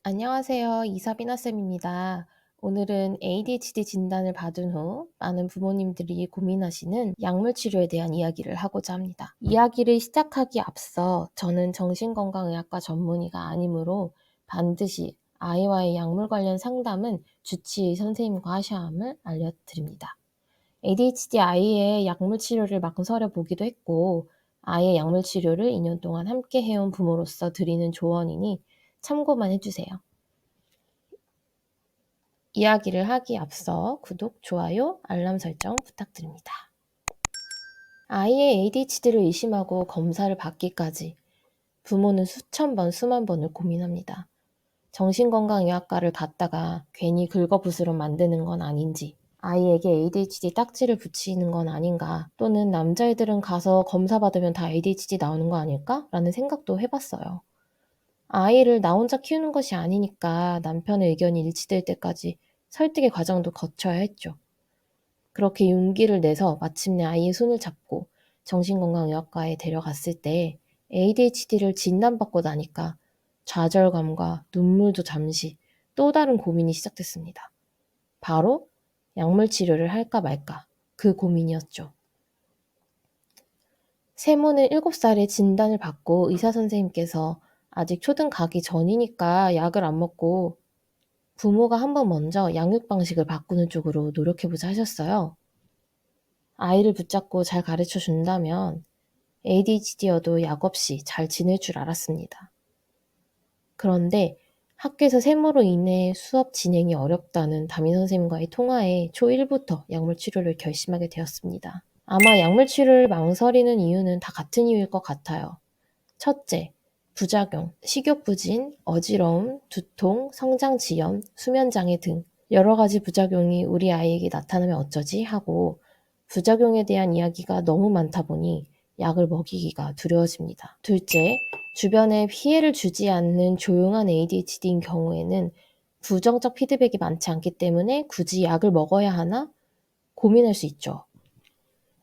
안녕하세요. 이사비나쌤입니다. 오늘은 ADHD 진단을 받은 후 많은 부모님들이 고민하시는 약물 치료에 대한 이야기를 하고자 합니다. 이야기를 시작하기 앞서 저는 정신건강의학과 전문의가 아니므로 반드시 아이와의 약물 관련 상담은 주치의 선생님과 하셔야 함을 알려드립니다. ADHD 아이의 약물 치료를 망설여 보기도 했고 아이의 약물 치료를 2년 동안 함께 해온 부모로서 드리는 조언이니 참고만 해주세요. 이야기를 하기 앞서 구독, 좋아요, 알람 설정 부탁드립니다. 아이의 ADHD를 의심하고 검사를 받기까지 부모는 수천 번, 수만 번을 고민합니다. 정신건강의학과를 갔다가 괜히 긁어부스럼 만드는 건 아닌지, 아이에게 ADHD 딱지를 붙이는 건 아닌가, 또는 남자애들은 가서 검사 받으면 다 ADHD 나오는 거 아닐까? 라는 생각도 해봤어요. 아이를 나 혼자 키우는 것이 아니니까 남편의 의견이 일치될 때까지 설득의 과정도 거쳐야 했죠. 그렇게 용기를 내서 마침내 아이의 손을 잡고 정신건강의학과에 데려갔을 때 ADHD를 진단받고 나니까 좌절감과 눈물도 잠시 또 다른 고민이 시작됐습니다. 바로 약물 치료를 할까 말까 그 고민이었죠. 세모는 7살에 진단을 받고 의사 선생님께서 아직 초등 가기 전이니까 약을 안 먹고 부모가 한번 먼저 양육 방식을 바꾸는 쪽으로 노력해보자 하셨어요. 아이를 붙잡고 잘 가르쳐 준다면 ADHD여도 약 없이 잘 지낼 줄 알았습니다. 그런데 학교에서 세모로 인해 수업 진행이 어렵다는 담임 선생님과의 통화에 초1부터 약물 치료를 결심하게 되었습니다. 아마 약물 치료를 망설이는 이유는 다 같은 이유일 것 같아요. 첫째, 부작용, 식욕부진, 어지러움, 두통, 성장지연, 수면장애 등 여러 가지 부작용이 우리 아이에게 나타나면 어쩌지 하고 부작용에 대한 이야기가 너무 많다 보니 약을 먹이기가 두려워집니다. 둘째, 주변에 피해를 주지 않는 조용한 ADHD인 경우에는 부정적 피드백이 많지 않기 때문에 굳이 약을 먹어야 하나 고민할 수 있죠.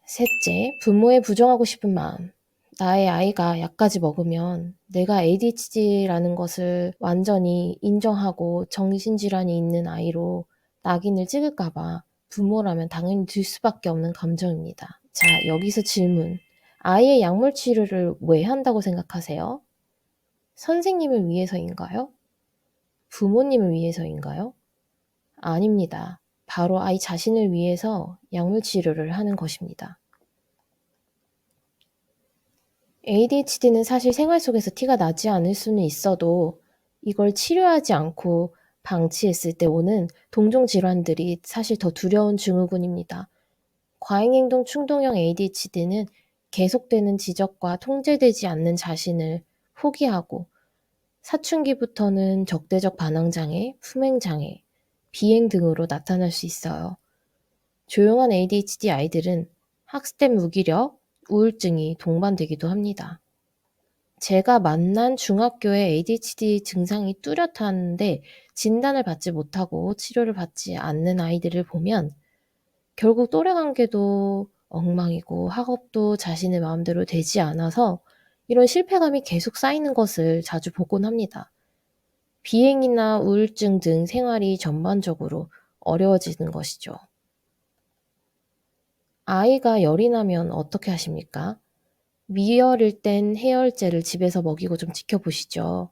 셋째, 부모의 부정하고 싶은 마음. 나의 아이가 약까지 먹으면 내가 ADHD라는 것을 완전히 인정하고 정신질환이 있는 아이로 낙인을 찍을까봐 부모라면 당연히 들 수밖에 없는 감정입니다. 자, 여기서 질문. 아이의 약물 치료를 왜 한다고 생각하세요? 선생님을 위해서인가요? 부모님을 위해서인가요? 아닙니다. 바로 아이 자신을 위해서 약물 치료를 하는 것입니다. ADHD는 사실 생활 속에서 티가 나지 않을 수는 있어도 이걸 치료하지 않고 방치했을 때 오는 동종 질환들이 사실 더 두려운 증후군입니다. 과잉행동 충동형 ADHD는 계속되는 지적과 통제되지 않는 자신을 포기하고 사춘기부터는 적대적 반항장애, 품행장애, 비행 등으로 나타날 수 있어요. 조용한 ADHD 아이들은 학습된 무기력, 우울증이 동반되기도 합니다. 제가 만난 중학교에 ADHD 증상이 뚜렷한데 진단을 받지 못하고 치료를 받지 않는 아이들을 보면 결국 또래 관계도 엉망이고 학업도 자신의 마음대로 되지 않아서 이런 실패감이 계속 쌓이는 것을 자주 보곤 합니다. 비행이나 우울증 등 생활이 전반적으로 어려워지는 것이죠. 아이가 열이 나면 어떻게 하십니까? 미열일 땐 해열제를 집에서 먹이고 좀 지켜보시죠.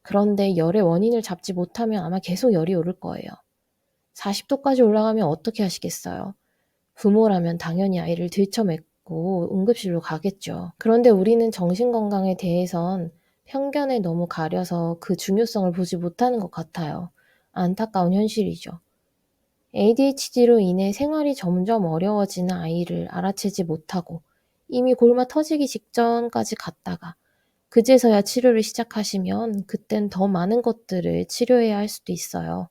그런데 열의 원인을 잡지 못하면 아마 계속 열이 오를 거예요. 40도까지 올라가면 어떻게 하시겠어요? 부모라면 당연히 아이를 들쳐맺고 응급실로 가겠죠. 그런데 우리는 정신건강에 대해선 편견에 너무 가려서 그 중요성을 보지 못하는 것 같아요. 안타까운 현실이죠. ADHD로 인해 생활이 점점 어려워지는 아이를 알아채지 못하고 이미 골마 터지기 직전까지 갔다가 그제서야 치료를 시작하시면 그땐 더 많은 것들을 치료해야 할 수도 있어요.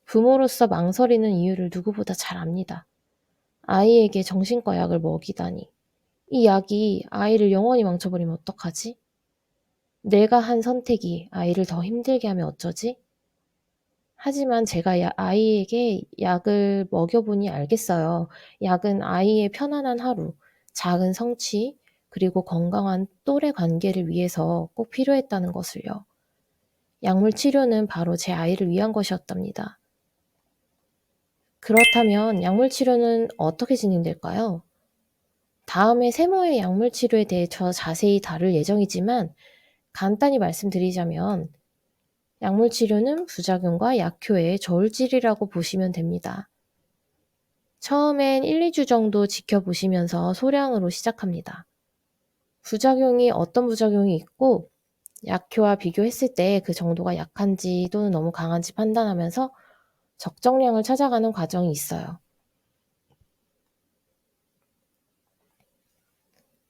부모로서 망설이는 이유를 누구보다 잘 압니다. 아이에게 정신과 약을 먹이다니. 이 약이 아이를 영원히 망쳐버리면 어떡하지? 내가 한 선택이 아이를 더 힘들게 하면 어쩌지? 하지만 제가 아이에게 약을 먹여보니 알겠어요. 약은 아이의 편안한 하루, 작은 성취, 그리고 건강한 또래 관계를 위해서 꼭 필요했다는 것을요. 약물 치료는 바로 제 아이를 위한 것이었답니다. 그렇다면 약물 치료는 어떻게 진행될까요? 다음에 세모의 약물 치료에 대해 더 자세히 다룰 예정이지만 간단히 말씀드리자면 약물 치료는 부작용과 약효의 저울질이라고 보시면 됩니다. 처음엔 1-2주 정도 지켜보시면서 소량으로 시작합니다. 부작용이 어떤 부작용이 있고 약효와 비교했을 때 그 정도가 약한지 또는 너무 강한지 판단하면서 적정량을 찾아가는 과정이 있어요.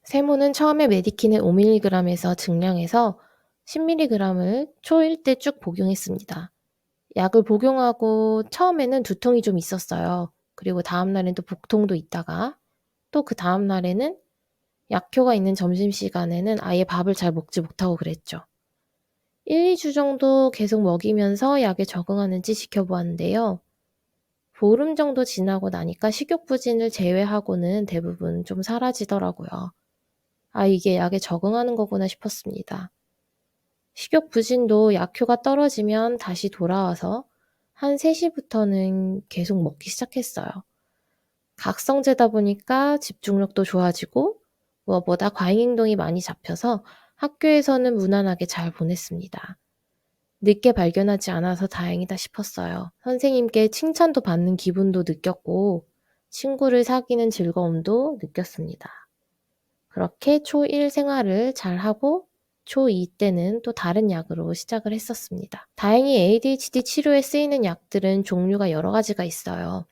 세모는 처음에 메디킨을 5mg에서 증량해서 10mg을 초1 때 쭉 복용했습니다. 약을 복용하고 처음에는 두통이 좀 있었어요. 그리고 다음 날엔 또 복통도 있다가 또 그 다음 날에는 약효가 있는 점심시간에는 아예 밥을 잘 먹지 못하고 그랬죠. 1-2주 정도 계속 먹이면서 약에 적응하는지 지켜보았는데요. 보름 정도 지나고 나니까 식욕부진을 제외하고는 대부분 좀 사라지더라고요. 아, 이게 약에 적응하는 거구나 싶었습니다. 식욕부진도 약효가 떨어지면 다시 돌아와서 한 3시부터는 계속 먹기 시작했어요. 각성제다 보니까 집중력도 좋아지고 무엇보다 과잉행동이 많이 잡혀서 학교에서는 무난하게 잘 보냈습니다. 늦게 발견하지 않아서 다행이다 싶었어요. 선생님께 칭찬도 받는 기분도 느꼈고 친구를 사귀는 즐거움도 느꼈습니다. 그렇게 초1 생활을 잘하고 초2 때는 또 다른 약으로 시작을 했었습니다. 다행히 ADHD 치료에 쓰이는 약들은 종류가 여러 가지가 있어요.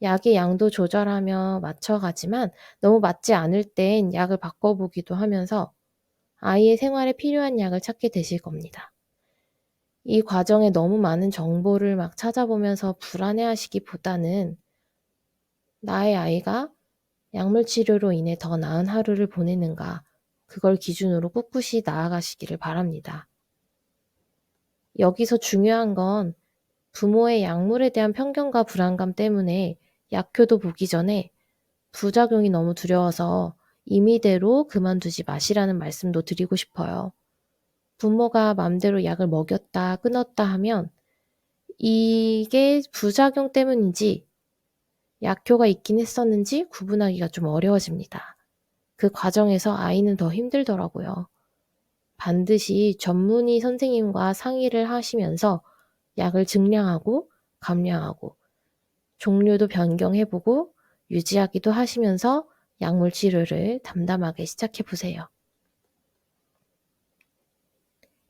약의 양도 조절하며 맞춰가지만 너무 맞지 않을 땐 약을 바꿔보기도 하면서 아이의 생활에 필요한 약을 찾게 되실 겁니다. 이 과정에 너무 많은 정보를 막 찾아보면서 불안해하시기보다는 나의 아이가 약물 치료로 인해 더 나은 하루를 보내는가, 그걸 기준으로 꿋꿋이 나아가시기를 바랍니다. 여기서 중요한 건 부모의 약물에 대한 편견과 불안감 때문에 약효도 보기 전에 부작용이 너무 두려워서 임의대로 그만두지 마시라는 말씀도 드리고 싶어요. 부모가 맘대로 약을 먹였다 끊었다 하면 이게 부작용 때문인지 약효가 있긴 했었는지 구분하기가 좀 어려워집니다. 그 과정에서 아이는 더 힘들더라고요. 반드시 전문의 선생님과 상의를 하시면서 약을 증량하고 감량하고 종류도 변경해보고 유지하기도 하시면서 약물 치료를 담담하게 시작해보세요.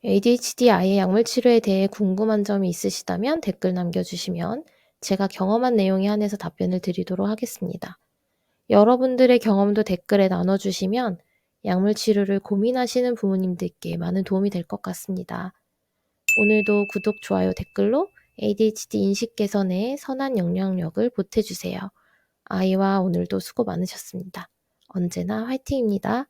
ADHD 아이의 약물 치료에 대해 궁금한 점이 있으시다면 댓글 남겨주시면 제가 경험한 내용에 한해서 답변을 드리도록 하겠습니다. 여러분들의 경험도 댓글에 나눠주시면 약물 치료를 고민하시는 부모님들께 많은 도움이 될 것 같습니다. 오늘도 구독, 좋아요, 댓글로 ADHD 인식 개선에 선한 영향력을 보태주세요. 아이와 오늘도 수고 많으셨습니다. 언제나 화이팅입니다.